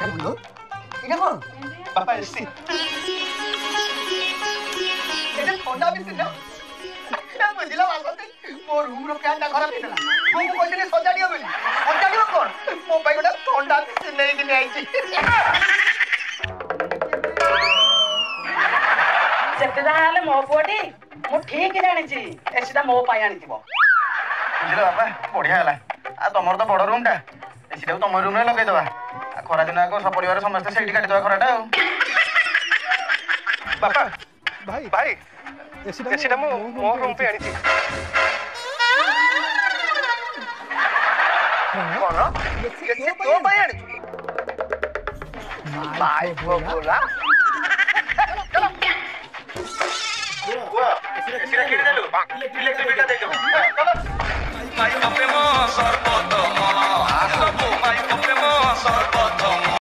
এটা কোন বাপা এসছি এটা ଥଣ୍ଡା ବି ଥିଲା ବୁଝିଲ ବାସନ୍ତି ମୋ ରୁମର ଫ୍ୟାନଟା ଖରାପ ହେଇଥିଲା ମୁଁ କହିଥିଲି ସଜାଡ଼ିବ ବୋଲି ସଜାଡ଼ିବ କଣ ମୋ ପାଇଁ ଗୋଟେ ଥଣ୍ଡା ବି ନେଇକି ଆଇଛି ସେତେ ଯାହା ହେଲେ ମୋ ପୁଅଟି ମୁଁ ଠିକ ଜାଣିଛି ଏସିଟା ମୋ ପାଇଁ ଆଣିଥିବ ବୁଝିଲ ବାପା ବଢିଆ ହେଲା ଆଉ ତମର ତ ବଡ ରୁମ ଟା ଏସିଟାକୁ ତମ ରୁମରେ ଲଗେଇଦବା ଆଉ ଖରା ଦିନ ଆଗ ସପରିବାର ସମସ୍ତେ ସେଇଠି କାଟିଦବା ଖରାଟା ଆଉ ବାପା ଭାଇ ଭାଇ ଏସିଟା ମୁଁ ମୋ ରୁମ ପାଇଁ ଆଣିଛି କଣ ଏସି ତୋ ପାଇଁ ଆଣିଛୁ ଭାଇ ବୋଲା ଏସିଟା କିଣିଦେଲୁ ଇଲେକ୍ଟ୍ରିକ ବିଲଟା ଦେଇଦେବୁ Mai papemo sorpoto mo, aso po mai papemo sorpoto mo.